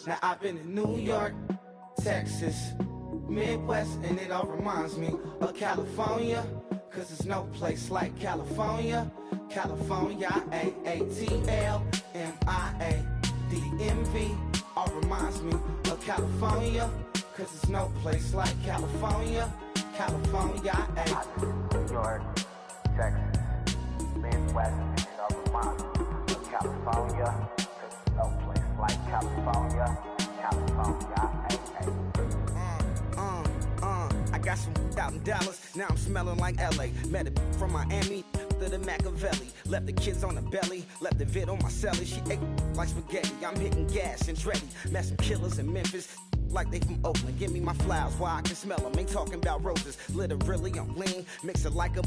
Now I've been in New York, Texas, Midwest, and it all reminds me of California, cause there's no place like California. California, A-A-T-L-M-I-A-D-M-V, all reminds me of California, cause there's no place like California. California, New York, Texas, Midwest, and it all reminds me of California, cause there's no place like California. California, I got some out in Dallas, now I'm smelling like LA. Met it from Miami to the Machiavelli. Left the kids on the belly, left the vid on my celly. She ate like spaghetti, I'm hitting gas and Dreddy. Met some killers in Memphis, like they from Oakland. Give me my flowers while I can smell them. Ain't talking about roses, literally I'm lean. Mix it like a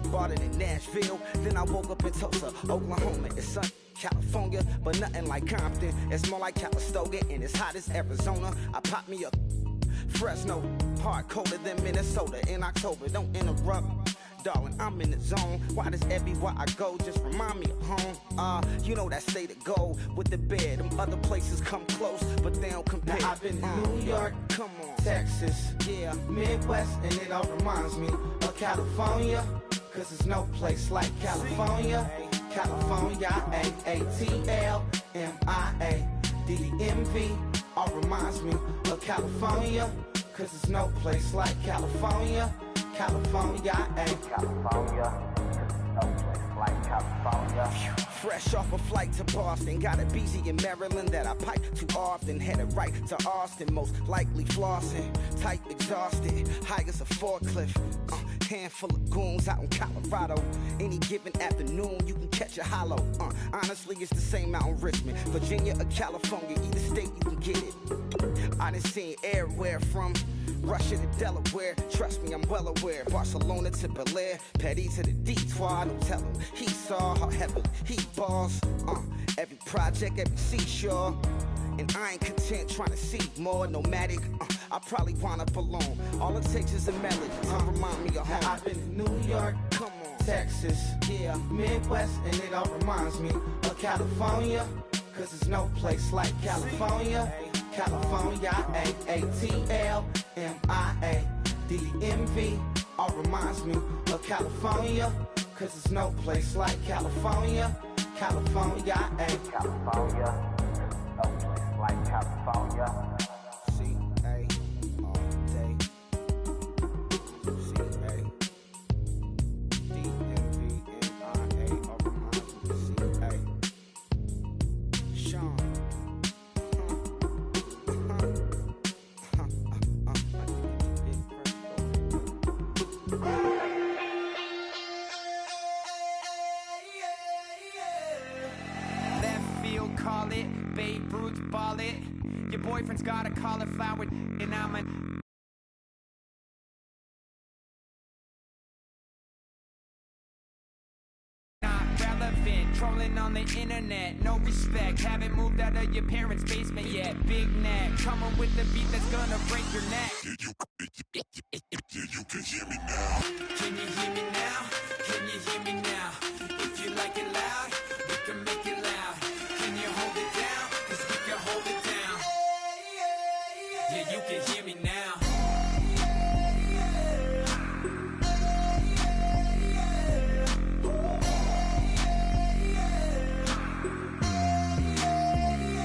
bought it in Nashville. Then I woke up in Tulsa, Oklahoma. It's sun, California, but nothing like Compton. It's more like Calistoga and it's hot as Arizona. I pop me up Fresno, hard colder than Minnesota in October. Don't interrupt, darling, I'm in the zone. Why does everywhere I go just remind me of home? You know that state of gold with the bed. Them other places come close, but they don't compare. Now I've been in New York, come on, Texas, yeah, Midwest, and it all reminds me of California, cause there's no place like California. California, A-A-T-L-M-I-A-D-M-V, all reminds me of California, cause there's no place like California. California, California, no place like California. Fresh off a flight to Boston, got a BZ in Maryland that I pipe too often. Headed right to Austin, most likely flossing. Type exhausted, high as a forklift. Handful of goons out in Colorado. Any given afternoon, you can catch a hollow. Honestly, it's the same out in Richmond, Virginia or California. Either state, you can get it. I done seen everywhere from Russia to Delaware. Trust me, I'm well aware. Barcelona to Bel Air, Petty to the Detroit. Don't tell him he saw how heavily he balls. Every project, every seashore. And I ain't content trying to see more nomadic. I probably wind up alone. All it takes is a melody to remind me of home. Now I've been in New York, come on, Texas, yeah, Midwest, and it all reminds me of California, cause there's no place like California. California, A-A-T-L-M-I-A-D-M-V, all reminds me of California, cause there's no place like California. California, California, no place like California. C-A all day. C-A D-M-V-M-I-A, all reminds me of C-A. Sean. Call it, Babe Ruth ball it. Your boyfriend's got a cauliflower and I'm a not relevant, trolling on the internet, no respect. Haven't moved out of your parents' basement yet. Big neck, coming with the beat that's gonna break your neck. You can hear me now. Can you hear me now? Can you hear me now? If you like it loud, we can make it loud. Can you hold it down? Cause we can hold it down. Yeah, you can hear me now.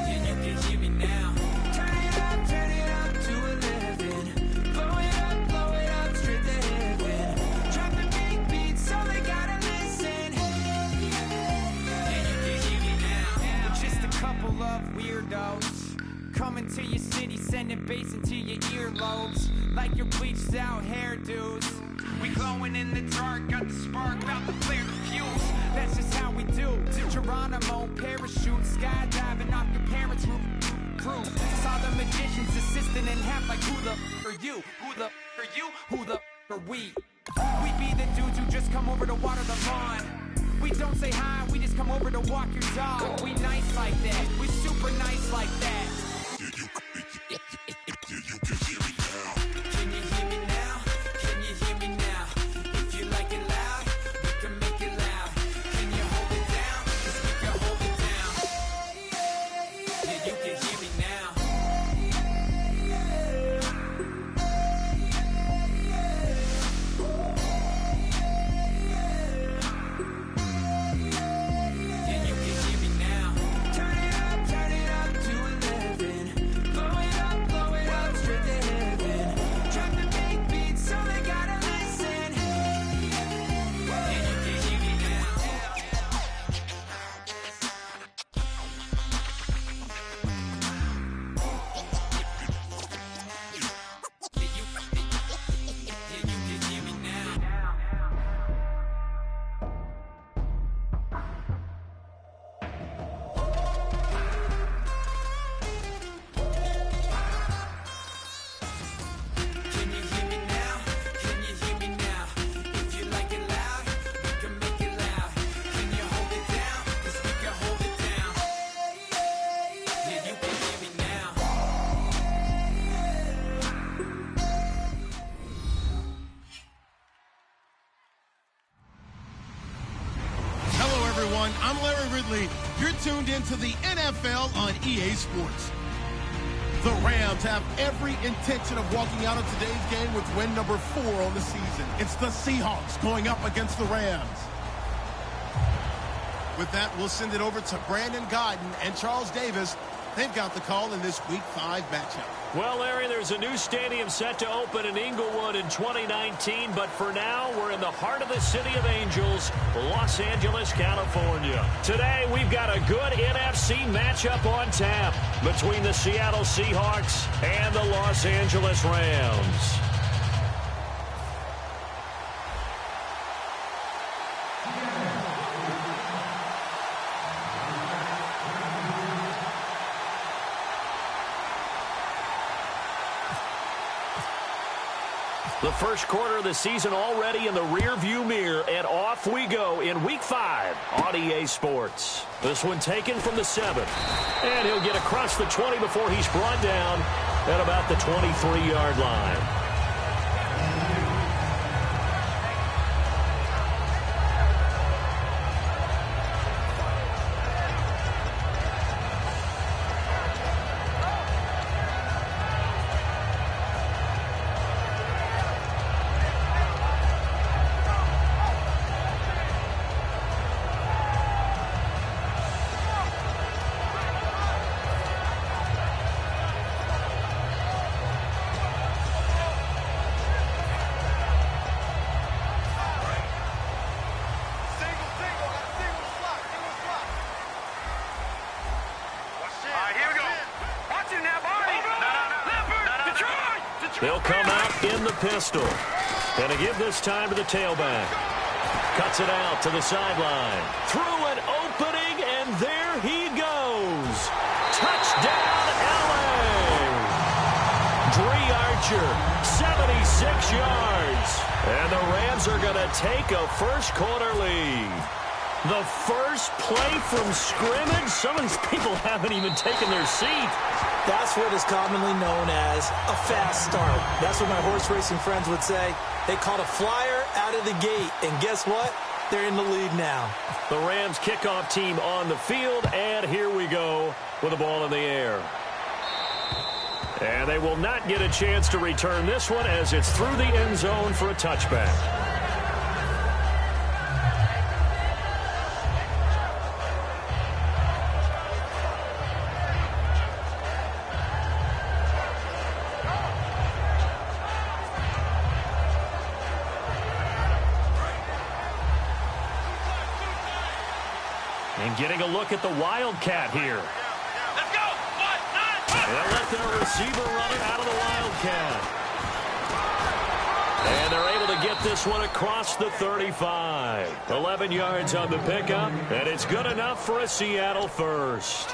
Yeah, you can hear me now. Turn it up to 11. Blow it up straight to heaven. Dropping big beats so they gotta listen. Yeah, you can hear me now. We're just a couple of weirdos coming to your city, sending bass into your earlobes like your bleached out hairdos. We glowing in the dark, got the spark, about to flare the fuse. That's just how we do. To Geronimo, parachute, skydiving off your parents' roof. Crew saw the magician's assistant and half like who the are you? Who the are you? Who the are we? We be the dudes who just come over to water the lawn. We don't say hi, we just come over to walk your dog. We nice like that, we super nice like that. You can hear me now. Can you hear me now? Can you hear me now? If you like it loud, we can make it loud. Can you hold it down? Cause we can hold it down. everyone. I'm Larry Ridley. You're tuned into the NFL on EA Sports. The Rams have every intention of walking out of today's game with win number 4 on the season. It's the Seahawks going up against the Rams. With that, we'll send it over to Brandon Godden and Charles Davis. They've got the call in this Week 5 matchup. Well, Larry, there's a new stadium set to open in Inglewood in 2019, but for now, we're in the heart of the City of Angels, Los Angeles, California. Today, we've got a good NFC matchup on tap between the Seattle Seahawks and the Los Angeles Rams. The first quarter of the season already in the rearview mirror, and off we go in Week 5 on EA Sports. This one taken from the 7. And he'll get across the 20 before he's brought down at about the 23-yard line. They'll come out in the pistol. Gonna give this time to the tailback. Cuts it out to the sideline. Through an opening, and there he goes. Touchdown, LA! Dree Archer, 76 yards. And the Rams are gonna take a first quarter lead. The first play from scrimmage. Some of these people haven't even taken their seat. That's what is commonly known as a fast start. That's what my horse racing friends would say. They caught a flyer out of the gate, and guess what? They're in the lead now. The Rams kickoff team on the field, and here we go with the ball in the air. And they will not get a chance to return this one as it's through the end zone for a touchback. And getting a look at the Wildcat here. Let's go! They'll let their receiver run it out of the Wildcat. And they're able to get this one across the 35. 11 yards on the pickup, and it's good enough for a Seattle first.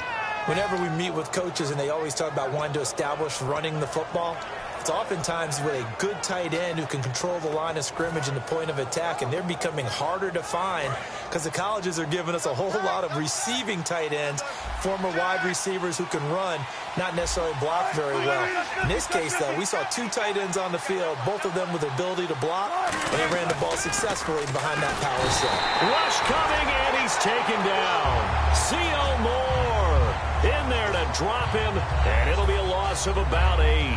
Whenever we meet with coaches and they always talk about wanting to establish running the football, it's oftentimes with a good tight end who can control the line of scrimmage and the point of attack, and they're becoming harder to find because the colleges are giving us a whole lot of receiving tight ends, former wide receivers who can run, not necessarily block very well. In this case, though, we saw 2 tight ends on the field, both of them with the ability to block, and they ran the ball successfully behind that power set. Rush coming, and he's taken down. C.O. Moore in there to drop him, and it'll be a loss of about 8.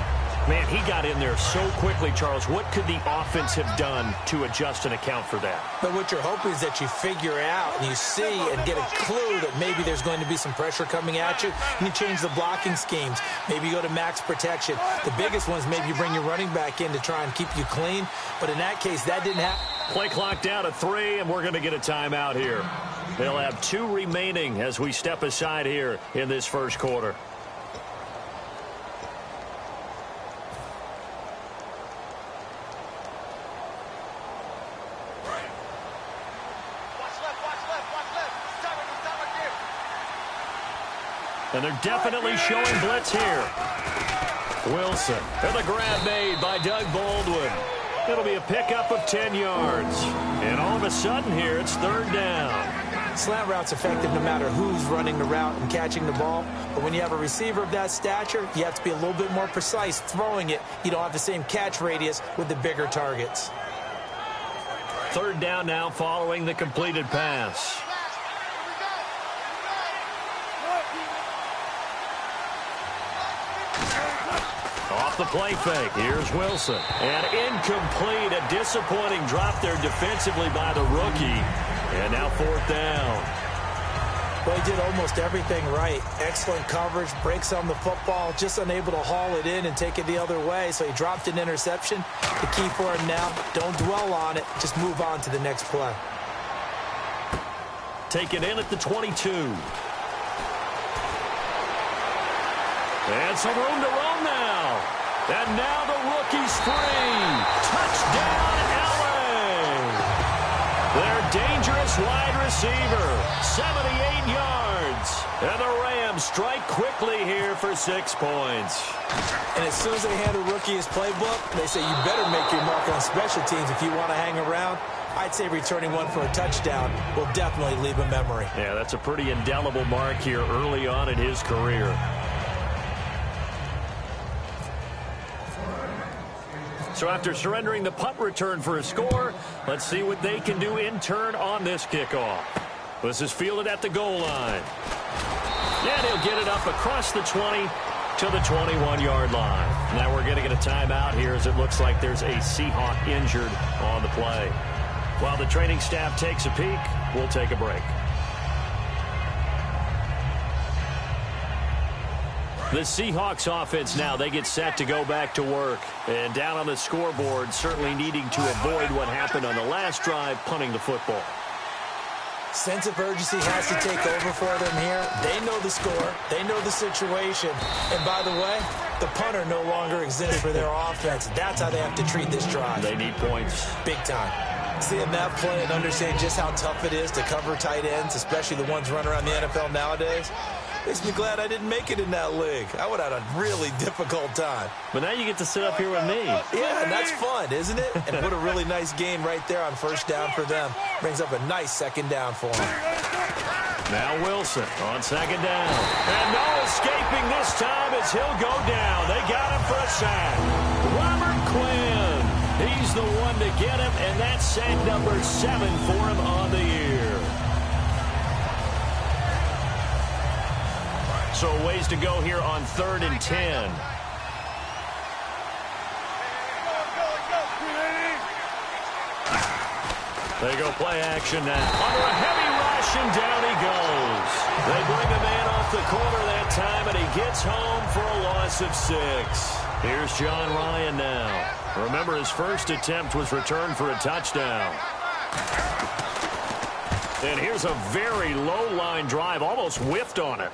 Man, he got in there so quickly, Charles. What could the offense have done to adjust and account for that? But what you're hoping is that you figure out and you see and get a clue that maybe there's going to be some pressure coming at you, and you change the blocking schemes. Maybe you go to max protection. The biggest one is maybe you bring your running back in to try and keep you clean. But in that case, that didn't happen. Play clock down to 3, and we're going to get a timeout here. They'll have 2 remaining as we step aside here in this first quarter. And they're definitely showing blitz here. Wilson. And the grab made by Doug Baldwin. It'll be a pickup of 10 yards. And all of a sudden here, it's 3rd down. Slant route's effective no matter who's running the route and catching the ball. But when you have a receiver of that stature, you have to be a little bit more precise throwing it. You don't have the same catch radius with the bigger targets. 3rd down now following the completed pass. off the play fake. Here's Wilson. And incomplete. A disappointing drop there defensively by the rookie. And now 4th down. Well, he did almost everything right. Excellent coverage, breaks on the football, just unable to haul it in and take it the other way. So he dropped an interception. The key for him now, don't dwell on it. Just move on to the next play. Taken in at the 22. And some room to run now. And now the rookie's free. Touchdown, LA. Their dangerous wide receiver, 78 yards. And the Rams strike quickly here for 6 points. And as soon as they hand a rookie his playbook, they say you better make your mark on special teams if you want to hang around. I'd say returning one for a touchdown will definitely leave a memory. Yeah, that's a pretty indelible mark here early on in his career. So after surrendering the punt return for a score, let's see what they can do in turn on this kickoff. This is fielded at the goal line. And he'll get it up across the 20 to the 21-yard line. Now we're going to get a timeout here as it looks like there's a Seahawk injured on the play. While the training staff takes a peek, we'll take a break. The Seahawks offense now, they get set to go back to work. And down on the scoreboard, certainly needing to avoid what happened on the last drive, punting the football. Sense of urgency has to take over for them here. They know the score. They know the situation. And by the way, the punter no longer exists for their offense. That's how they have to treat this drive. They need points. Big time. Seeing that play and understanding just how tough it is to cover tight ends, especially the ones running around the NFL nowadays, makes me glad I didn't make it in that league. I would have had a really difficult time. But now you get to sit up here with me. Yeah, and that's fun, isn't it? And what a really nice gain right there on 1st down for them. Brings up a nice 2nd down for them. Now Wilson on 2nd down. And no escaping this time as he'll go down. They got him for a sack. Robert Quinn. He's the one to get him, and that's sack number 7 for him on the year. So ways to go here on 3rd and 10. They go play action now. Under a heavy rush, and down he goes. They bring the man off the corner that time, and he gets home for a loss of 6. Here's John Ryan now. Remember, his first attempt was returned for a touchdown. And here's a very low-line drive, almost whiffed on it.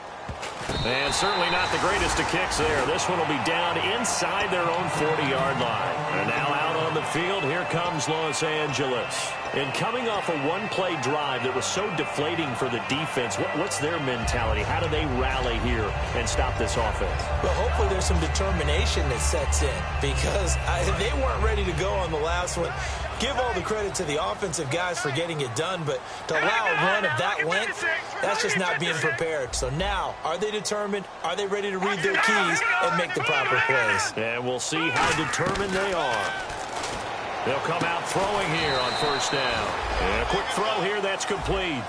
And certainly not the greatest of kicks there. This one will be down inside their own 40-yard line. And now out on the field, here comes Los Angeles. And coming off a one-play drive that was so deflating for the defense, what's their mentality? How do they rally here and stop this offense? Well, hopefully there's some determination that sets in because they weren't ready to go on the last one. Give all the credit to the offensive guys for getting it done, but to allow a run of that length, that's just not being prepared. So now, are they determined? Are they ready to read their keys and make the proper plays? And we'll see how determined they are. They'll come out throwing here on 1st down. And a quick throw here that's complete.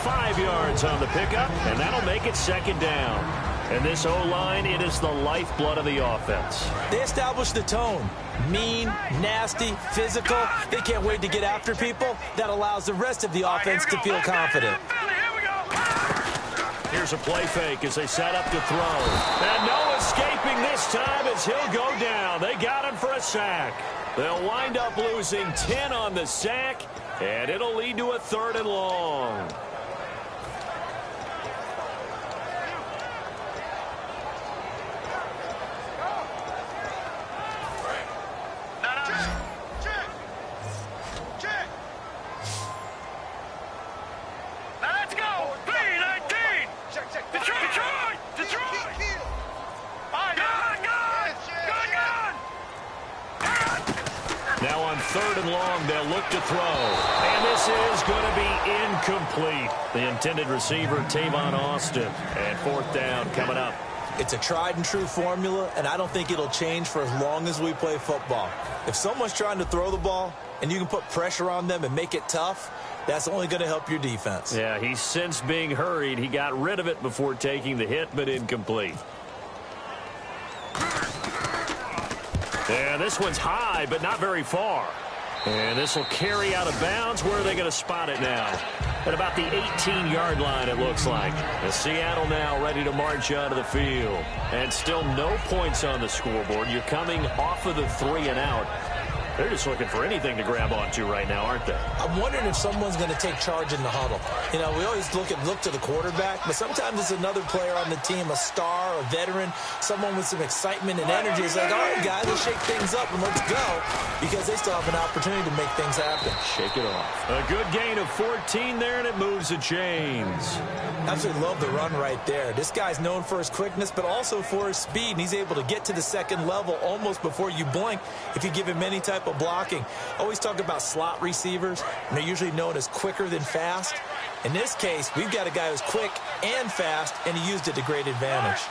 5 yards on the pickup, and that'll make it 2nd down. And this O-line, it is the lifeblood of the offense. They establish the tone. Mean, nasty, physical. They can't wait to get after people. That allows the rest of the offense to feel confident. Here's a play fake as they set up to throw. And no escaping this time as he'll go down. They got him for a sack. They'll wind up losing 10 on the sack, and it'll lead to a 3rd and long. Now on 3rd and long, they'll look to throw. And this is going to be incomplete. The intended receiver, Tavon Austin. And 4th down coming up. It's a tried-and-true formula, and I don't think it'll change for as long as we play football. If someone's trying to throw the ball and you can put pressure on them and make it tough, that's only going to help your defense. Yeah, he's since being hurried. He got rid of it before taking the hit, but incomplete. And this one's high, but not very far. And this will carry out of bounds. Where are they going to spot it now? At about the 18-yard line, it looks like. And Seattle now ready to march onto the field. And still no points on the scoreboard. You're coming off of the 3-and-out. They're just looking for anything to grab onto right now, aren't they? I'm wondering if someone's going to take charge in the huddle. You know, we always look to the quarterback, but sometimes it's another player on the team, a star, a veteran, someone with some excitement and energy. It's like, all right, guys, let's shake things up and let's go, because they still have an opportunity to make things happen. Shake it off. A good gain of 14 there, and it moves the chains. Absolutely love the run right there. This guy's known for his quickness, but also for his speed, and he's able to get to the second level almost before you blink if you give him any type of blocking. Always talk about slot receivers, and they're usually known as quicker than fast. In this case, we've got a guy who's quick and fast, and he used it to great advantage.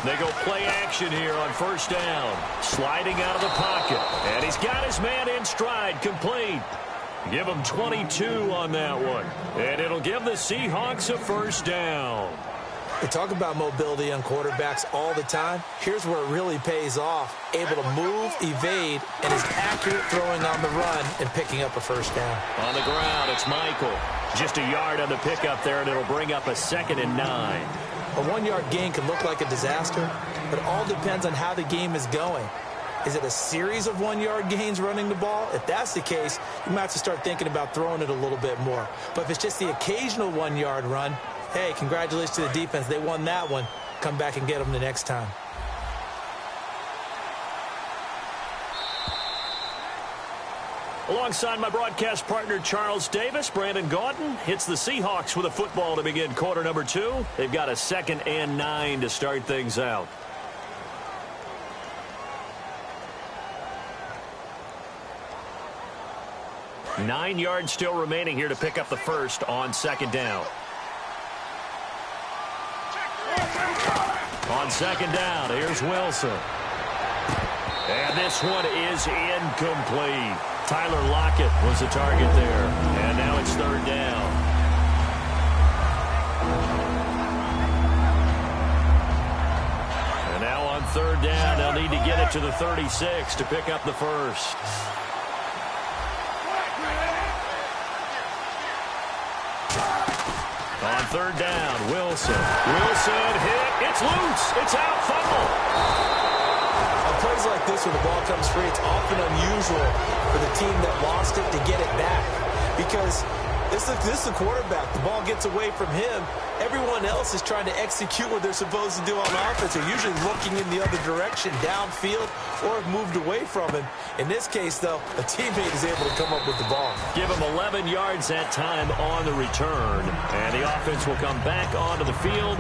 They go play action here on first down. Sliding out of the pocket, and he's got his man in stride, complete. Give him 22 on that one, and it'll give the Seahawks a first down. We talk about mobility on quarterbacks all the time. Here's where it really pays off. Able to move, evade, and is accurate throwing on the run and picking up a first down. On the ground, it's Michael. Just a yard on the pickup there, and it'll bring up a 2nd and 9. A 1-yard gain can look like a disaster, but it all depends on how the game is going. Is it a series of 1-yard gains running the ball? If that's the case, you might have to start thinking about throwing it a little bit more. But if it's just the occasional 1-yard run, hey, congratulations to the defense. They won that one. Come back and get them the next time. Alongside my broadcast partner, Charles Davis, Brandon Gaudin hits the Seahawks with a football to begin quarter number 2. They've got a 2nd and 9 to start things out. Nine yards still remaining here to pick up the first on 2nd down. On 2nd down, here's Wilson. And this one is incomplete. Tyler Lockett was the target there. And now it's 3rd down. And now on 3rd down, they'll need to get it to the 36 to pick up the first. On 3rd down, Wilson. Wilson hit. It's loose. It's out. Fumble. On plays like this, when the ball comes free, it's often unusual for the team that lost it to get it back, because this is the quarterback. The ball gets away from him. Everyone else is trying to execute what they're supposed to do on offense. They're usually looking in the other direction, downfield, or have moved away from him. In this case, though, a teammate is able to come up with the ball. Give him 11 yards that time on the return. And the offense will come back onto the field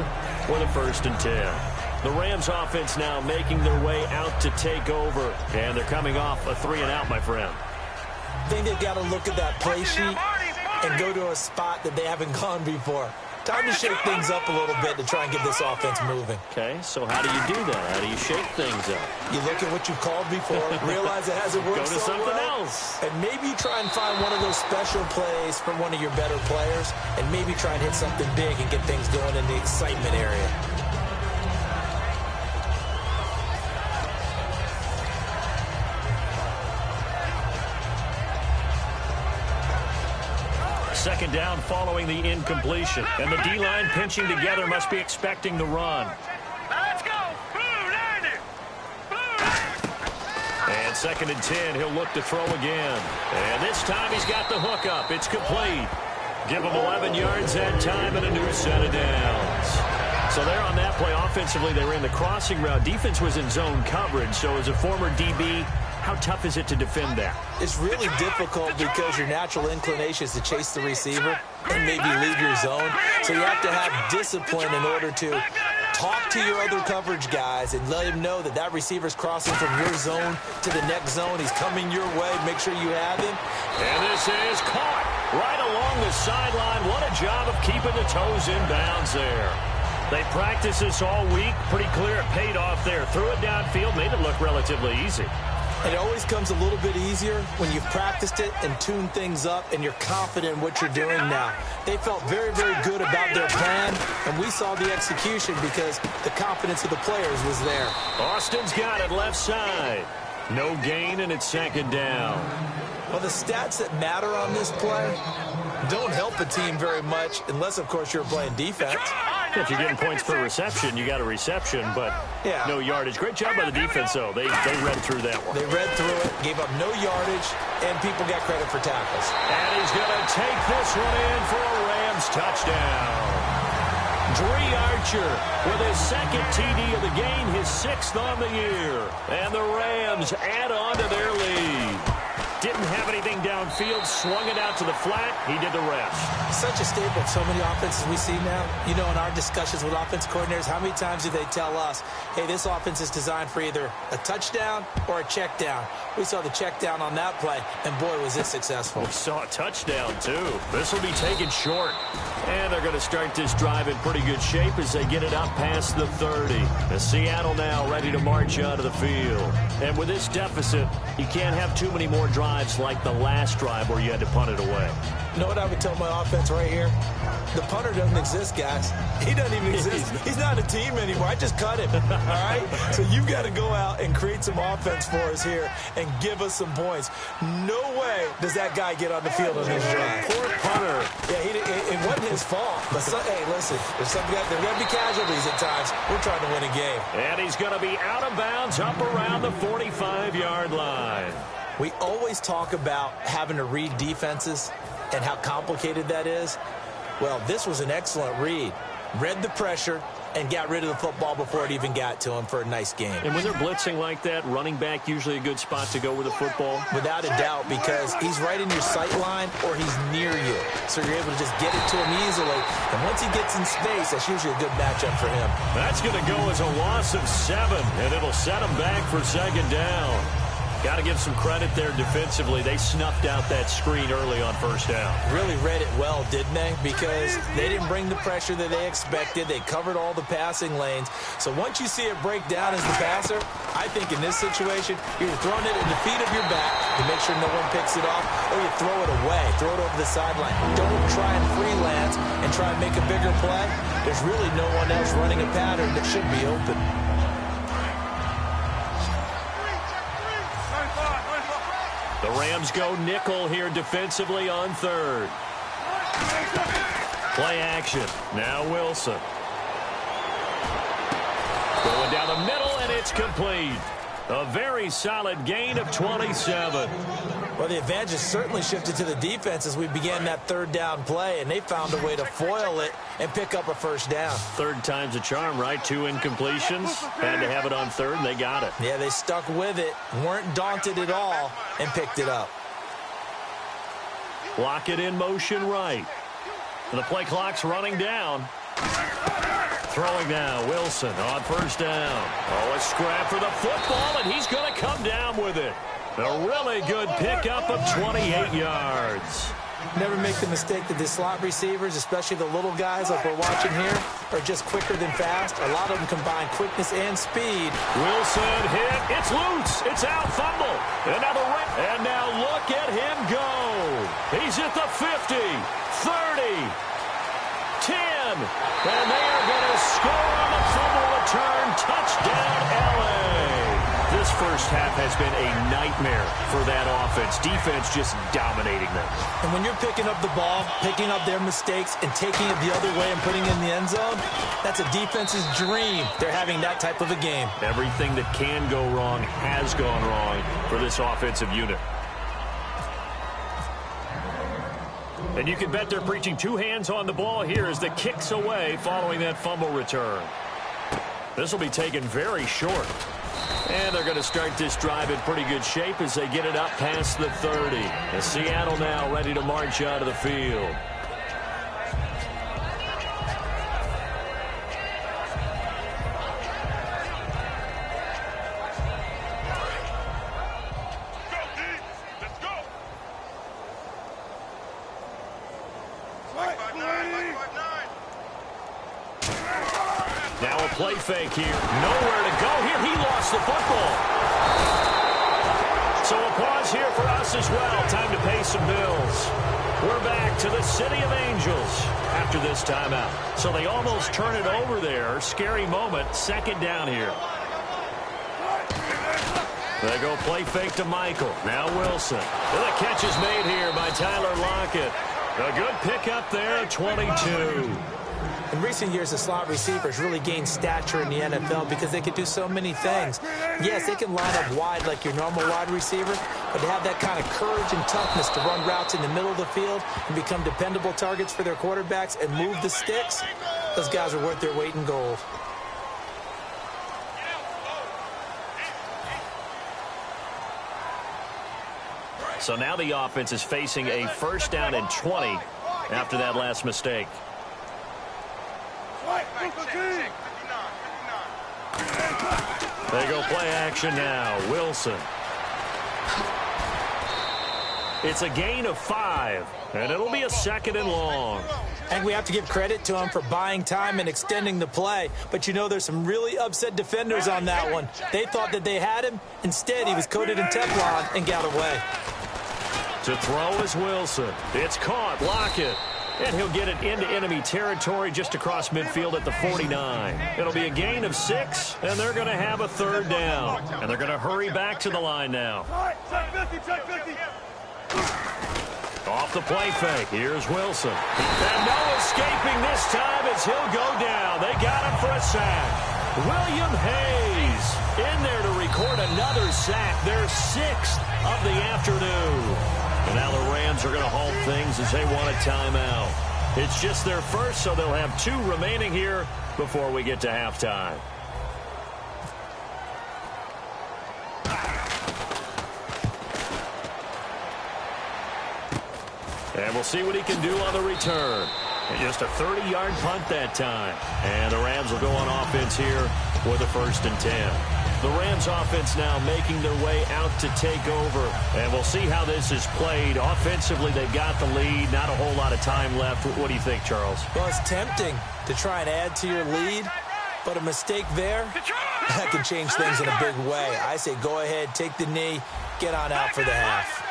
with a 1st and 10. The Rams offense now making their way out to take over. And they're coming off a 3-and-out, my friend. I think they've got to look at that play sheet and go to a spot that they haven't gone before. Time to shake things up a little bit to try and get this offense moving. Okay, so how do you do that? How do you shake things up? You look at what you've called before, realize it hasn't worked so so something well, else. and maybe try and find one of those special plays from one of your better players, and maybe try and hit something big and get things going in the excitement area. Second down following the incompletion. And the D-line pinching together must be expecting the run. Let's go. Blue 90. And 2nd and 10, he'll look to throw again. And this time he's got the hook up. It's complete. Give him 11 yards that time and a new set of downs. So there on that play, offensively, they ran the crossing route. Defense was in zone coverage. So as a former DB, how tough is it to defend that? It's really difficult because your natural inclination is to chase the receiver and maybe leave your zone. So you have to have discipline in order to talk to your other coverage guys and let him know that that receiver's crossing from your zone to the next zone. He's coming your way. Make sure you have him. And this is caught right along the sideline. What a job of keeping the toes in bounds there. They practiced this all week. Pretty clear it paid off there. Threw it downfield, made it look relatively easy. And it always comes a little bit easier when you've practiced it and tuned things up and you're confident in what you're doing now. They felt very, very good about their plan, and we saw the execution because the confidence of the players was there. Austin's got it left side. No gain, and it's second down. Well, the stats that matter on this play don't help a team very much unless, of course, you're playing defense. If you're getting points per reception, you got a reception, but no yardage. Great job by the defense, though. They read through that one. They read through it, gave up no yardage, and people got credit for tackles. And he's going to take this one in for a Rams touchdown. Dree Archer with his second TD of the game, his 6th on the year. And the Rams add on to their lead. Didn't have anything downfield, swung it out to the flat. He did the rest. Such a staple of so many offenses we see now. You know, in our discussions with offense coordinators, how many times do they tell us, hey, this offense is designed for either a touchdown or a check down. We saw the check down on that play, and boy, was it successful. We saw a touchdown, too. This will be taken short. And they're going to start this drive in pretty good shape as they get it up past the 30. As Seattle now ready to march onto the field. And with this deficit, you can't have too many more drives like the last drive where you had to punt it away. You know what I would tell my offense right here? The punter doesn't exist, guys. He doesn't even exist. He's not a team anymore. I just cut him, all right? So you've got to go out and create some offense for us here and give us some points. No way does that guy get on the field on this drive. Poor punter. Yeah, it wasn't his fault. But, hey, listen, there's going to be casualties at times. We're trying to win a game. And he's going to be out of bounds up around the 45-yard line. We always talk about having to read defenses and how complicated that is. Well, this was an excellent read. Read the pressure and got rid of the football before it even got to him for a nice game. And when they're blitzing like that, running back usually a good spot to go with the football? Without a doubt, because he's right in your sight line or he's near you. So you're able to just get it to him easily. And once he gets in space, that's usually a good matchup for him. That's going to go as a loss of 7, and it'll set him back for second down. Got to give some credit there defensively. They snuffed out that screen early on first down. Really read it well, didn't they? Because they didn't bring the pressure that they expected. They covered all the passing lanes. So once you see it break down as the passer, I think in this situation, you're throwing it in the feet of your back to make sure no one picks it off, or you throw it away, throw it over the sideline. Don't try and freelance and try and make a bigger play. There's really no one else running a pattern that should be open. The Rams go nickel here defensively on 3rd. Play action. Now Wilson. Going down the middle, and it's complete. A very solid gain of 27. Well, the advantage certainly shifted to the defense as we began that 3rd down play, and they found a way to foil it and pick up a first down. 3rd time's a charm, right? 2 incompletions. Had to have it on 3rd, and they got it. Yeah, they stuck with it, weren't daunted at all, and picked it up. Lock it in motion right. And the play clock's running down. Throwing now, Wilson on first down. Oh, a scrap for the football, and he's going to come down with it. A really good pickup of 28 yards. Never make the mistake that the slot receivers, especially the little guys like we're watching here, are just quicker than fast. A lot of them combine quickness and speed. Wilson hit. It's loose. It's out. Fumble. Another rip. And now look at him go. He's at the 50, 30, 10. And they are going to score on the fumble return. Touchdown, L.A. This first half has been a nightmare for that offense. Defense just dominating them. And when you're picking up the ball, picking up their mistakes, and taking it the other way and putting it in the end zone, that's a defense's dream. They're having that type of a game. Everything that can go wrong has gone wrong for this offensive unit. And you can bet they're preaching 2 hands on the ball here as the kick's away following that fumble return. This will be taken very short. And they're going to start this drive in pretty good shape as they get it up past the 30. And Seattle now ready to march out of the field. Now a play fake here. Nowhere to go here. He lost the football. us as well. Time to pay some bills. We're back to the City of Angels after this timeout. So they almost turn it over there. Scary moment. Second down here. They go play fake to Michael. Now Wilson. And the catch is made here by Tyler Lockett. A good pickup there, 22. In recent years, the slot receivers really gained stature in the NFL because they could do so many things. Yes, they can line up wide like your normal wide receiver, but to have that kind of courage and toughness to run routes in the middle of the field and become dependable targets for their quarterbacks and move the sticks, those guys are worth their weight in gold. So now the offense is facing a first down and 20 after that last mistake. They go play action now. Wilson. It's a gain of 5, and it'll be a second and long. And we have to give credit to him for buying time and extending the play. But you know, there's some really upset defenders on that one. They thought that they had him. Instead, he was coated in Teflon and got away. To throw is Wilson. It's caught. Lockett. And he'll get it into enemy territory just across midfield at the 49. It'll be a gain of 6, and they're going to have a third down. And they're going to hurry back to the line now. Off the play fake. Here's Wilson. And no escaping this time as he'll go down. They got him for a sack. William Hayes in there to record another sack. Their 6th of the afternoon. And now the Rams are going to halt things as they want a timeout. It's just their first, so they'll have 2 remaining here before we get to halftime. And we'll see what he can do on the return. And just a 30-yard punt that time. And the Rams will go on offense here with a 1st and 10. The Rams offense now making their way out to take over. And we'll see how this is played. Offensively, they've got the lead. Not a whole lot of time left. What do you think, Charles? Well, it's tempting to try and add to your lead, but a mistake there, that can change things in a big way. I say go ahead, take the knee, get on out for the half.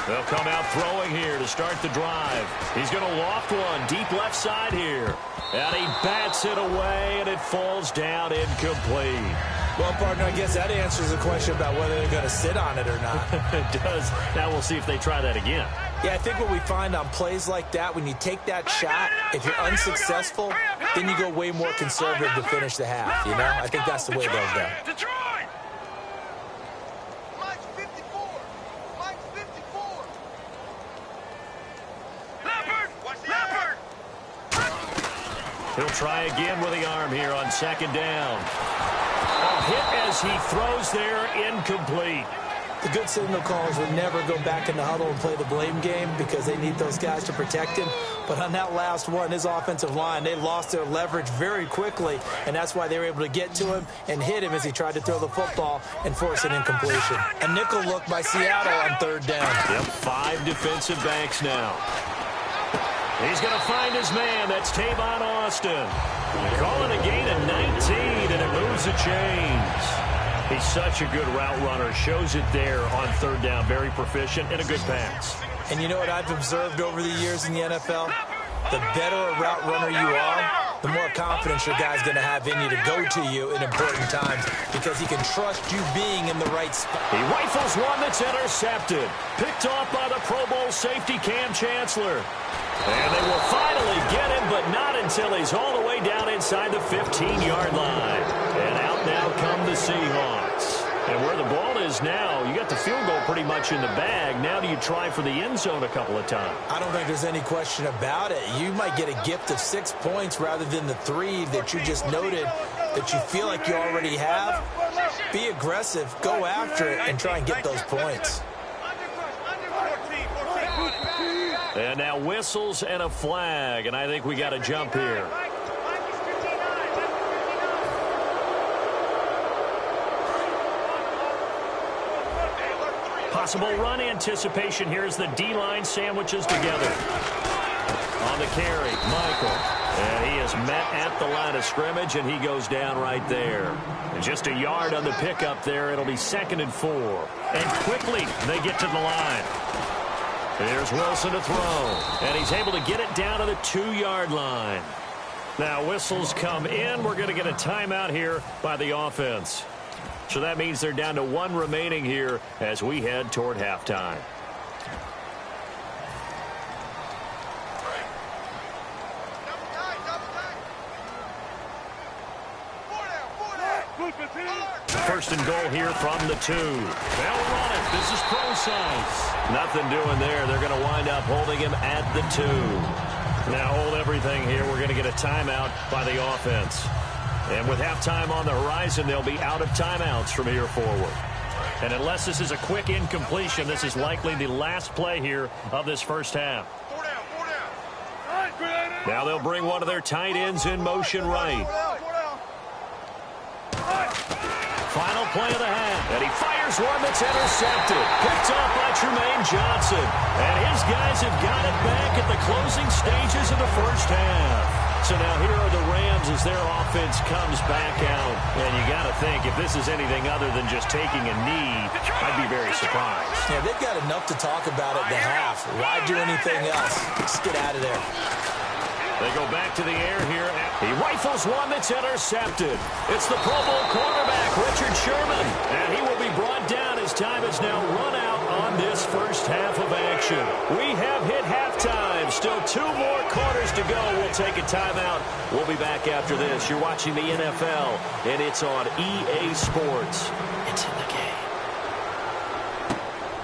They'll come out throwing here to start the drive. He's going to loft one deep left side here. And he bats it away, and it falls down incomplete. Well, partner, I guess that answers the question about whether they're going to sit on it or not. It does. Now we'll see if they try that again. Yeah, I think what we find on plays like that, when you take that shot, if you're unsuccessful, then you go way more conservative to finish the half, you know? I think that's the way it goes down. He'll try again with the arm here on second down. A hit as he throws there, incomplete. The good signal callers would never go back in the huddle and play the blame game because they need those guys to protect him. But on that last one, his offensive line, they lost their leverage very quickly, and that's why they were able to get to him and hit him as he tried to throw the football and force an incompletion. A nickel look by Seattle on third down. Yep, 5 defensive backs now. He's going to find his man. That's Tavon Austin. Calling a gain of 19, and it moves the chains. He's such a good route runner. Shows it there on third down. Very proficient and a good pass. And you know what I've observed over the years in the NFL? The better a route runner you are, the more confidence your guy's going to have in you to go to you in important times because he can trust you being in the right spot. He rifles one that's intercepted. Picked off by the Pro Bowl safety Cam Chancellor. And they will finally get him, but not until he's all the way down inside the 15-yard line. And out now come the Seahawks. And where the ball is now, you got the field goal pretty much in the bag. Now do you try for the end zone a couple of times? I don't think there's any question about it. You might get a gift of 6 points rather than the 3 that you just noted that you feel like you already have. Be aggressive, go after it, and try and get those points. And now whistles and a flag, and I think we got a jump here. Possible run anticipation here as the D-line sandwiches together. On the carry, Michael. And he is met at the line of scrimmage, and he goes down right there. And just a yard on the pickup there. It'll be 2nd and 4. And quickly they get to the line. Here's Wilson to throw. And he's able to get it down to the 2-yard line. Now whistles come in. We're going to get a timeout here by the offense. So that means they're down to 1 remaining here as we head toward halftime. First and goal here from the 2. They'll run it. This is Procise. Nothing doing there. They're going to wind up holding him at the 2. Now hold everything here. We're going to get a timeout by the offense. And with halftime on the horizon, they'll be out of timeouts from here forward. And unless this is a quick incompletion, this is likely the last play here of this first half. Now they'll bring one of their tight ends in motion right. Final play of the half. And he fires one that's intercepted. Picked off by Tremaine Johnson. And his guys have got it back at the closing stages of the first half. So now here are the Rams as their offense comes back out. And you got to think, if this is anything other than just taking a knee, I'd be very surprised. Yeah, they've got enough to talk about at the half. Why do anything else? Just get out of there. They go back to the air here. He rifles one that's intercepted. It's the Pro Bowl cornerback, Richard Sherman. And he will be brought down as time has now run out on this first half of action. We have hit halftime. Still 2 more quarters to go. We'll take a timeout. We'll be back after this. You're watching the NFL, and it's on EA Sports. It's in the game.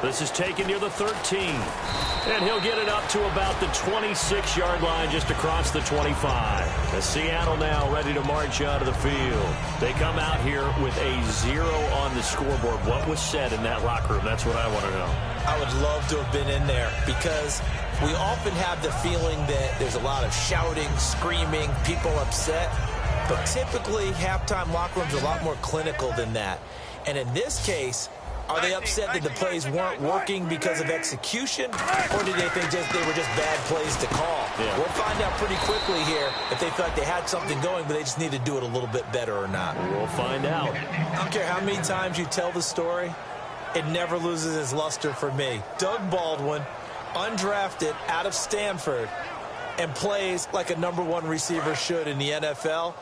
This is taken near the 13. And he'll get it up to about the 26-yard line just across the 25. As Seattle now ready to march out of the field. They come out here with a 0 on the scoreboard. What was said in that locker room? That's what I want to know. I would love to have been in there because we often have the feeling that there's a lot of shouting, screaming, people upset. But typically, halftime locker rooms are a lot more clinical than that. And in this case, are they upset that the plays weren't working because of execution, or did they think they were just bad plays to call? Yeah. We'll find out pretty quickly here if they thought they had something going, but they just need to do it a little bit better or not. We'll find out. I don't care how many times you tell the story, it never loses its luster for me. Doug Baldwin, undrafted out of Stanford, and plays like a #1 receiver should in the NFL.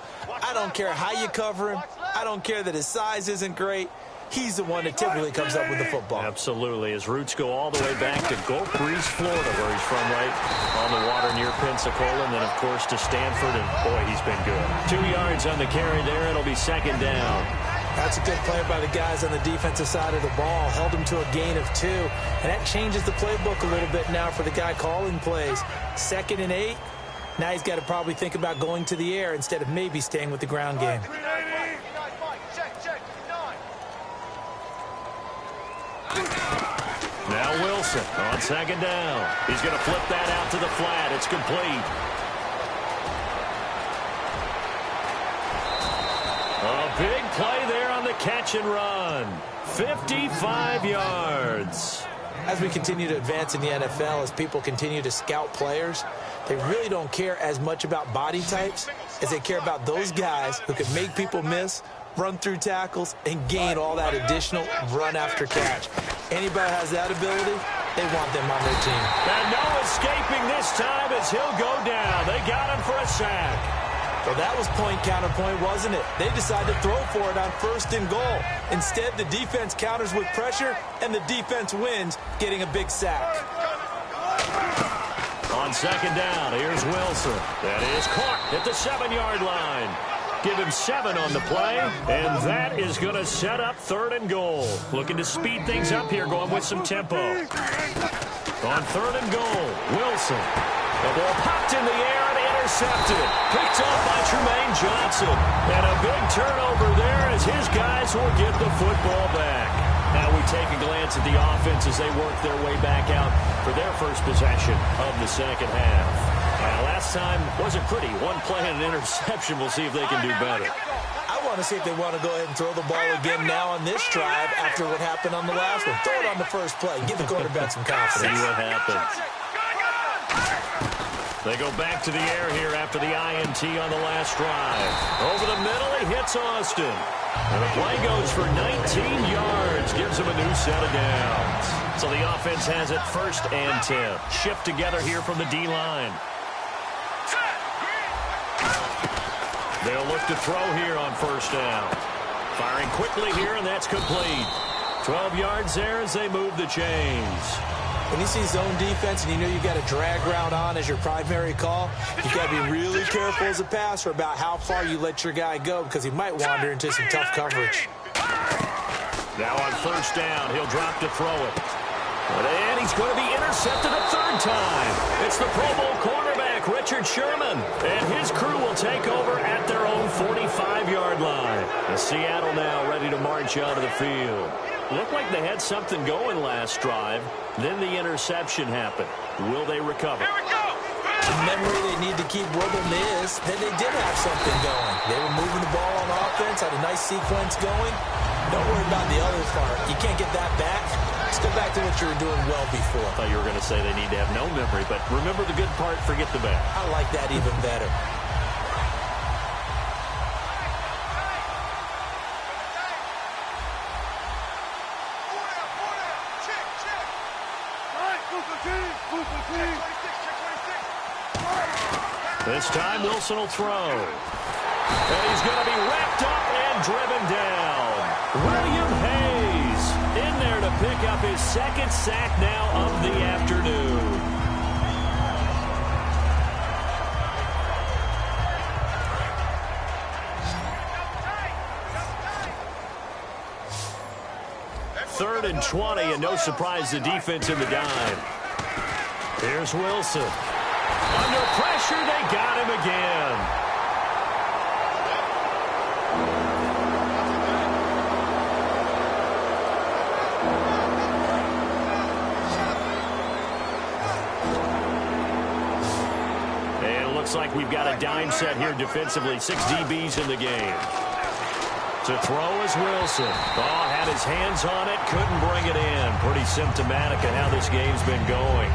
I don't care how you cover him. I don't care that his size isn't great. He's the one that typically comes up with the football. Absolutely. His roots go all the way back to Gulf Breeze, Florida, where he's from, right on the water near Pensacola, and then, of course, to Stanford, and, boy, he's been good. 2 yards on the carry there. It'll be 2nd down. That's a good play by the guys on the defensive side of the ball. Held him to a gain of 2, and that changes the playbook a little bit now for the guy calling plays. 2nd and 8. Now he's got to probably think about going to the air instead of maybe staying with the ground game. Now Wilson on 2nd down. He's going to flip that out to the flat. It's complete. A big play there on the catch and run. 55 yards. As we continue to advance in the NFL, as people continue to scout players, they really don't care as much about body types as they care about those guys who can make people miss, run through tackles, and gain all that additional run after catch. Anybody has that ability, they want them on their team. And no escaping this time as he'll go down. They got him for a sack. Well, that was point counterpoint, wasn't it? They decided to throw for it on 1st and goal. Instead, the defense counters with pressure, and the defense wins, getting a big sack. On 2nd down, here's Wilson. That is caught at the 7-yard line. Give him 7 on the play, and that is going to set up 3rd and goal. Looking to speed things up here, going with some tempo. On 3rd and goal, Wilson. The ball popped in the air and intercepted. Picked up by Tremaine Johnson. And a big turnover there as his guys will get the football back. Now we take a glance at the offense as they work their way back out for their first possession of the 2nd half. Last time wasn't pretty. 1 play and an interception. We'll see if they can do better. I want to see if they want to go ahead and throw the ball again now on this drive after what happened on the last one. Throw it on the first play. Give the quarterback some confidence. See what happens. They go back to the air here after the INT on the last drive. Over the middle, he hits Austin. And the play goes for 19 yards, gives him a new set of downs. So the offense has it 1st and 10. Shift together here from the D-line. They'll look to throw here on 1st down. Firing quickly here, and that's complete. 12 yards there as they move the chains. When you see zone defense and you know you got a drag route on as your primary call, you got to be really careful as a passer about how far you let your guy go because he might wander into some tough coverage. Now on 1st down, he'll drop to throw it. And he's going to be intercepted a 3rd time. It's the Pro Bowl cornerback, Richard Sherman. And his crew will take over at their own 45-yard line. And Seattle now ready to march out of the field. Looked like they had something going last drive. Then the interception happened. Will they recover? Here we go! The memory they need to keep Rubble is that they did have something going. They were moving the ball on offense, had a nice sequence going. Don't worry about the other part. You can't get that back. Let's go back to what you were doing well before. I thought you were going to say they need to have no memory, but remember the good part, forget the bad. I like that even better. This time Wilson will throw. And he's going to be wrapped up and driven down. William Hayes in there to pick up his 2nd sack now of the afternoon. Third and 20, and no surprise the defense in the dime. Here's Wilson. Under pressure, they got him again. And it looks like we've got a dime set here defensively. 6 DBs in the game. To throw is Wilson. Oh, had his hands on it, couldn't bring it in. Pretty symptomatic of how this game's been going.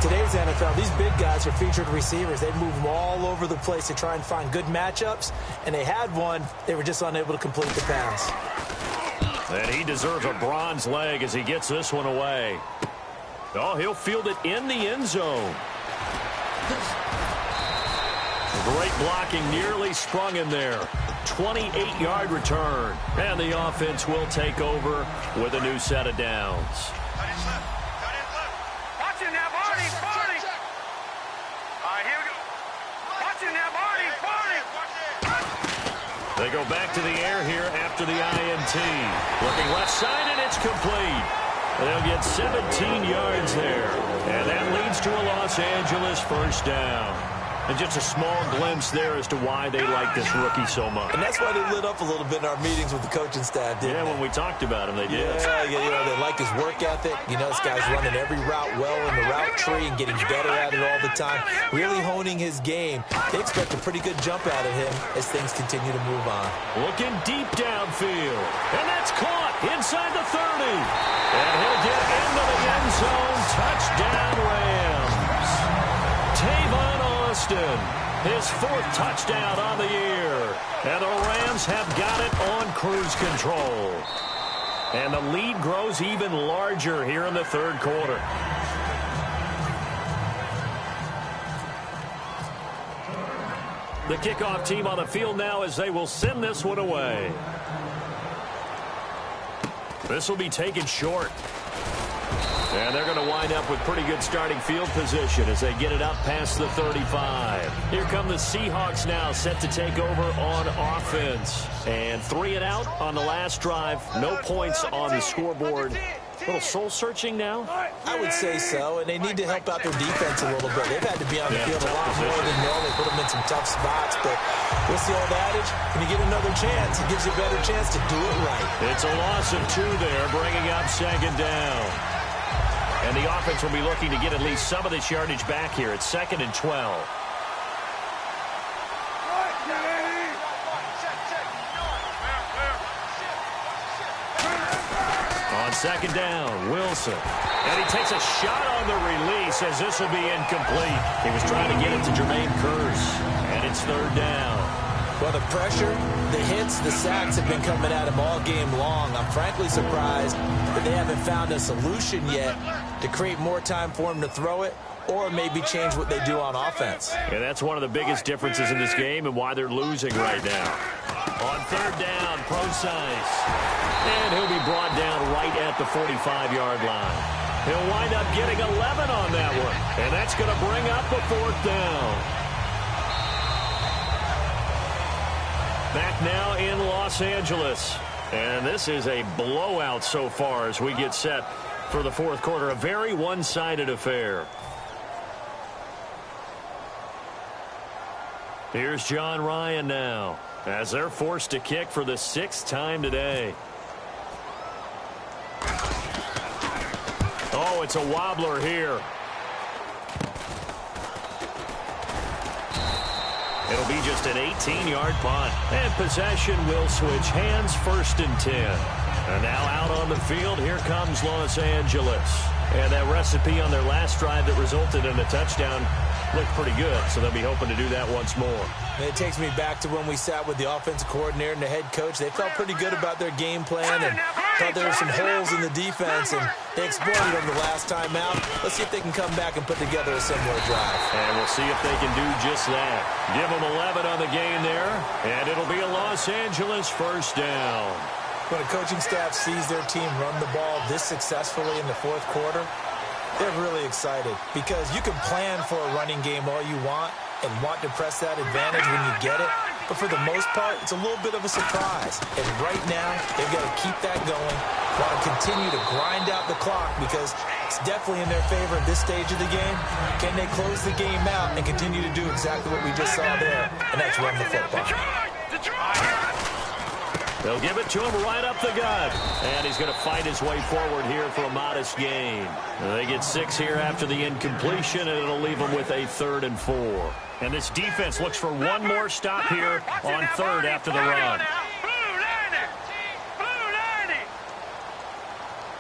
Today's NFL, these big guys are featured receivers. They move them all over the place to try and find good matchups, and they had one. They were just unable to complete the pass. And he deserves a bronze leg as he gets this one away. Oh, he'll field it in the end zone. Great blocking, nearly sprung him there. 28-yard return. And the offense will take over with a new set of downs. Watch it now, Barney, Barney! All right, here we go. Watch it now, Barney, Barney! They go back to the air here after the INT. Looking left side, and it's complete. They'll get 17 yards there. And that leads to a Los Angeles 1st down. And just a small glimpse there as to why they like this rookie so much. And that's why they lit up a little bit in our meetings with the coaching staff, didn't they? When we talked about him, they did. Yeah, you know, they like his work ethic. You know, this guy's running every route well in the route tree and getting better at it all the time. Really honing his game. They expect a pretty good jump out of him as things continue to move on. Looking deep downfield. And that's caught inside the 30. And he'll get into the end zone. Touchdown, Rams. Tavon Austin, his 4th touchdown on the year. And the Rams have got it on cruise control. And the lead grows even larger here in the 3rd quarter. The kickoff team on the field now as they will send this one away. This will be taken short. And they're going to wind up with pretty good starting field position as they get it up past the 35. Here come the Seahawks now, set to take over on offense. And 3 and out on the last drive. No points on the scoreboard. A little soul-searching now? I would say so, and they need to help out their defense a little bit. They've had to be on the field a lot more than normal. They put them in some tough spots, but what's the old adage? When you get another chance, it gives you a better chance to do it right. It's a loss of 2 there, bringing up 2nd down. And the offense will be looking to get at least some of this yardage back here. It's 2nd and 12. On second down, Wilson. And he takes a shot on the release as this will be incomplete. He was trying to get it to Jermaine Kearse, and it's third down. Well, the pressure, the hits, the sacks have been coming at him all game long. I'm frankly surprised that they haven't found a solution yet to create more time for him to throw it or maybe change what they do on offense. And that's one of the biggest differences in this game and why they're losing right now. On third down, Procise. And he'll be brought down right at the 45-yard line. He'll wind up getting 11 on that one. And that's going to bring up a fourth down. Back now in Los Angeles. And this is a blowout so far as we get set for the fourth quarter. A very one-sided affair. Here's John Ryan now as they're forced to kick for the 6th time today. Oh, it's a wobbler here. It'll be just an 18-yard punt. And possession will switch hands, 1st and 10. And now out on the field, here comes Los Angeles. And that recipe on their last drive that resulted in a touchdown looked pretty good, so they'll be hoping to do that once more. And it takes me back to when we sat with the offensive coordinator and the head coach. They felt pretty good about their game plan and thought there were some holes in the defense, and they exploited them the last time out. Let's see if they can come back and put together a similar drive. And we'll see if they can do just that. Give them 11 on the game there, and it'll be a Los Angeles 1st down. When a coaching staff sees their team run the ball this successfully in the fourth quarter, they're really excited because you can plan for a running game all you want and want to press that advantage when you get it. But for the most part, it's a little bit of a surprise. And right now, they've got to keep that going, want to continue to grind out the clock because it's definitely in their favor at this stage of the game. Can they close the game out and continue to do exactly what we just saw there, and that's run the football. They'll give it to him right up the gut. And he's going to fight his way forward here for a modest gain. They get 6 here after the incompletion, and it'll leave them with a 3rd and 4. And this defense looks for one more stop here on 3rd after the run.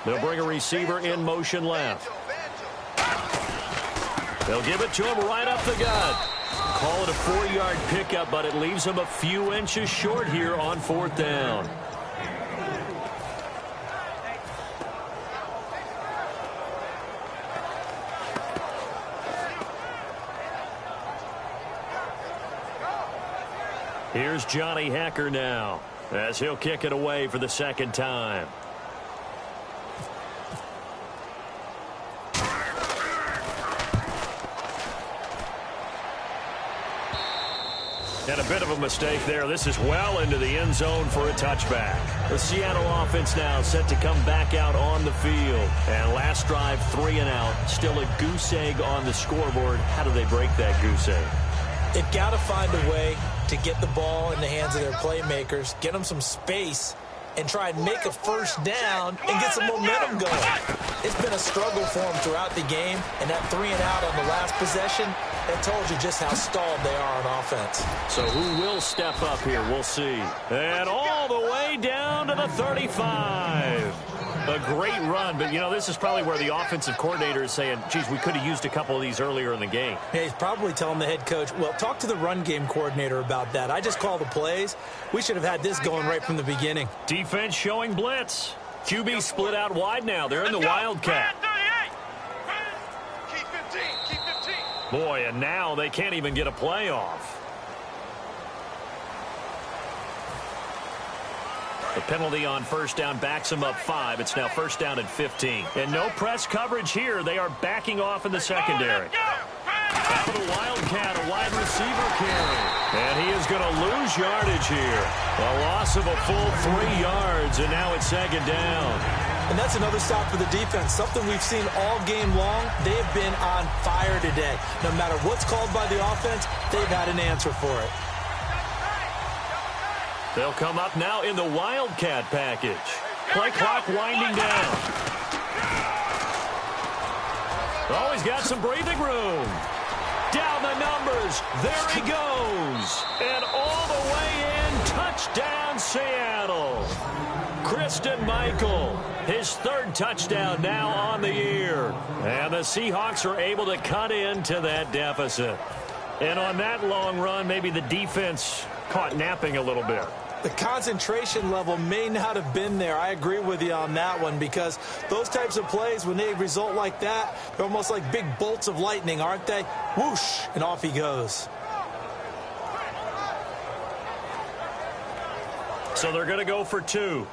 They'll bring a receiver in motion left. They'll give it to him right up the gut. Call it a 4-yard pickup, but it leaves him a few inches short here on 4th down. Here's Johnny Hacker now as he'll kick it away for the 2nd time. And a bit of a mistake there. This is well into the end zone for a touchback. The Seattle offense now set to come back out on the field. And last drive, 3 and out. Still a goose egg on the scoreboard. How do they break that goose egg? They've got to find a way to get the ball in the hands of their playmakers, get them some space, and try and make a 1st down and get some momentum going. It's been a struggle for them throughout the game, and that 3 and out on the last possession, that told you just how stalled they are on offense. So who will step up here? We'll see. And all the way down to the 35. A great run, but, you know, this is probably where the offensive coordinator is saying, geez, we could have used a couple of these earlier in the game. Yeah, he's probably telling the head coach, well, talk to the run game coordinator about that. I just call the plays. We should have had this going right from the beginning. Defense showing blitz. QB split out wide now. They're in the Wildcat. Keep 15, keep 15. Boy, and now they can't even get a play off. The penalty on 1st down backs them up 5. It's now 1st down and 15. And no press coverage here. They are backing off in the secondary. Out of the Wildcat, a wide receiver carry. And he is going to lose yardage here. A loss of a full 3 yards, and now it's 2nd down. And that's another stop for the defense. Something we've seen all game long. They've been on fire today. No matter what's called by the offense, they've had an answer for it. They'll come up now in the Wildcat package. Play clock winding down. Oh, he's got some breathing room. Down the numbers. There he goes. And all the way in. Touchdown, Seattle. Christian Michael, his third touchdown now on the year. And the Seahawks are able to cut into that deficit. And on that long run, maybe the defense caught napping a little bit. The concentration level may not have been there. I agree with you on that one, because those types of plays, when they result like that, they're almost like big bolts of lightning, aren't they? Whoosh, and off he goes. So they're going to go for 2.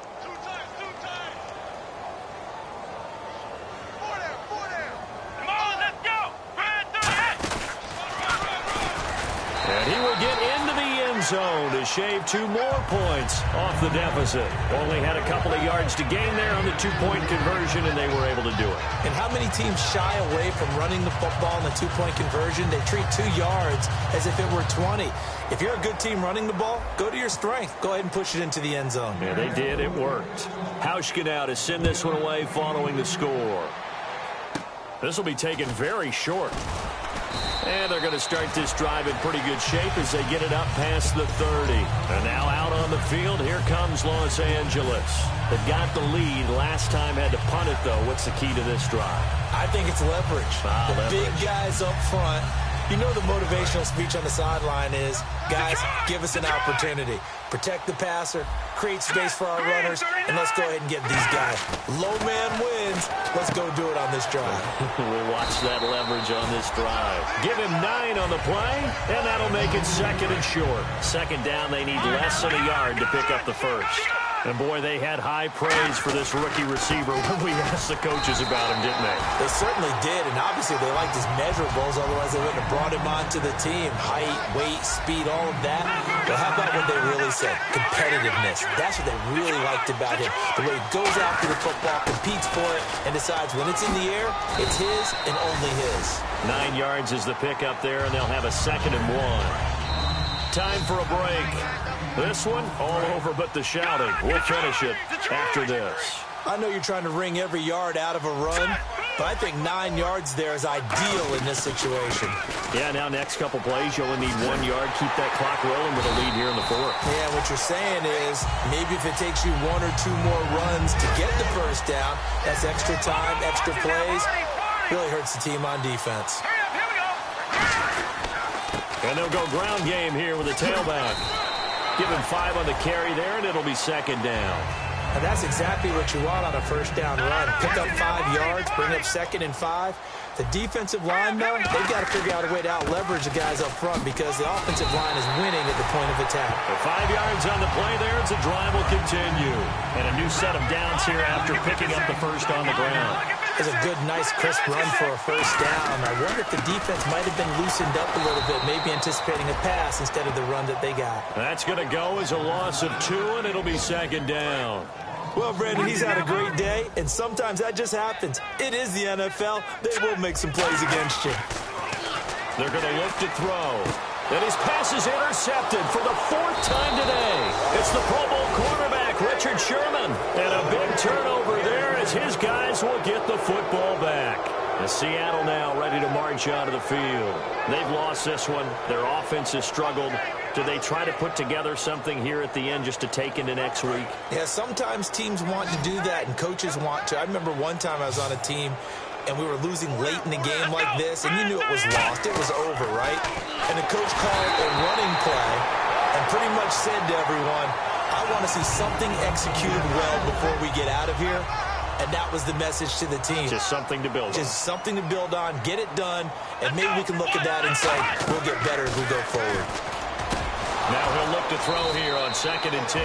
And he will get into the end zone to shave 2 more points off the deficit. Only had a couple of yards to gain there on the 2-point conversion, and they were able to do it. And how many teams shy away from running the football in the 2-point conversion? They treat 2 yards as if it were 20. If you're a good team running the ball, go to your strength. Go ahead and push it into the end zone. Yeah, they did. It worked. Hauschka now to send this one away following the score. This will be taken very short. And they're going to start this drive in pretty good shape as they get it up past the 30. And now out on the field, here comes Los Angeles. They got the lead. Last time had to punt it, though. What's the key to this drive? I think it's leverage. Leverage. Big guys up front. You know the motivational speech on the sideline is, guys, give us an opportunity. Protect the passer, create space for our runners, and let's go ahead and get these guys. Low man wins. Let's go do it on this drive. We'll watch that leverage on this drive. Give him 9 on the play, and that'll make it 2nd and short. 2nd down, they need less than a yard to pick up the first. And, boy, they had high praise for this rookie receiver when we asked the coaches about him, didn't they? They certainly did, and obviously they liked his measurables, otherwise they wouldn't have brought him onto the team. Height, weight, speed, all of that. But how about what they really said? Competitiveness. That's what they really liked about him. The way he goes after the football, competes for it, and decides when it's in the air, it's his and only his. 9 yards is the pickup there, and they'll have a 2nd and 1. Time for a break. This one, all over but the shouting. We'll finish it after this. I know you're trying to wring every yard out of a run, but I think 9 yards there is ideal in this situation. Yeah, now next couple plays, you only need 1 yard. Keep that clock rolling with a lead here in the 4th. Yeah, what you're saying is maybe if it takes you 1 or 2 more runs to get the first down, that's extra time, extra plays. Really hurts the team on defense. And they'll go ground game here with a tailback. Give him 5 on the carry there, and it'll be 2nd down. And that's exactly what you want on a first down run. Pick up 5 yards, bring up 2nd and 5. The defensive line, though, they've got to figure out a way to out-leverage the guys up front because the offensive line is winning at the point of attack. The 5 yards on the play there as the drive will continue. And a new set of downs here after picking up the first on the ground. It's a good, nice, crisp run for a first down. I wonder if the defense might have been loosened up a little bit, maybe anticipating a pass instead of the run that they got. That's going to go as a loss of 2, and it'll be 2nd down. Well, Brandon, he's had a great day, and sometimes that just happens. It is the NFL. They will make some plays against you. They're going to look to throw. And his pass is intercepted for the 4th time today. It's the Pro Bowl quarterback, Richard Sherman. And a big turnover there as his guys will get the football back. And Seattle now ready to march out of the field. They've lost this one. Their offense has struggled. Do they try to put together something here at the end just to take into next week? Yeah, sometimes teams want to do that and coaches want to. I remember one time I was on a team and we were losing late in the game like this, and you knew it was lost. It was over, right? And the coach called a running play and pretty much said to everyone, I want to see something executed well before we get out of here. And that was the message to the team. Just something to build on. Just something to build on, get it done, and maybe we can look at that and say, we'll get better as we go forward. Now he'll look to throw here on 2nd and 10.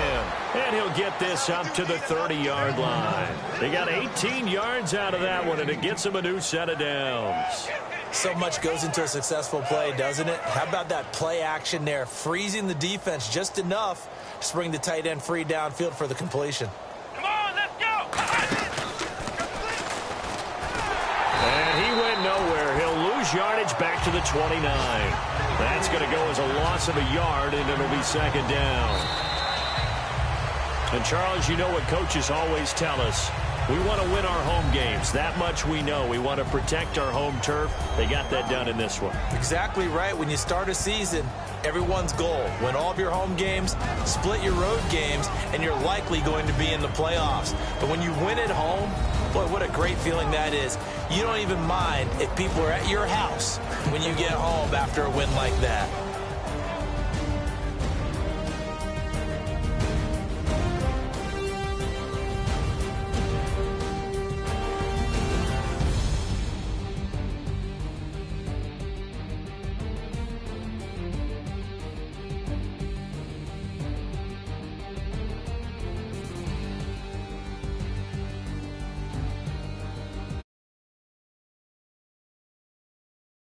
And he'll get this up to the 30-yard line. They got 18 yards out of that one, and it gets him a new set of downs. So much goes into a successful play, doesn't it? How about that play action there, freezing the defense just enough to bring the tight end free downfield for the completion. Come on, let's go! And he went nowhere. He'll lose yardage back to the 29. That's going to go as a loss of a yard, and it'll be 2nd down. And, Charles, you know what coaches always tell us. We want to win our home games. That much we know. We want to protect our home turf. They got that done in this one. Exactly right. When you start a season, everyone's goal: win all of your home games, split your road games, and you're likely going to be in the playoffs. But when you win at home, boy, what a great feeling that is. You don't even mind if people are at your house when you get home after a win like that.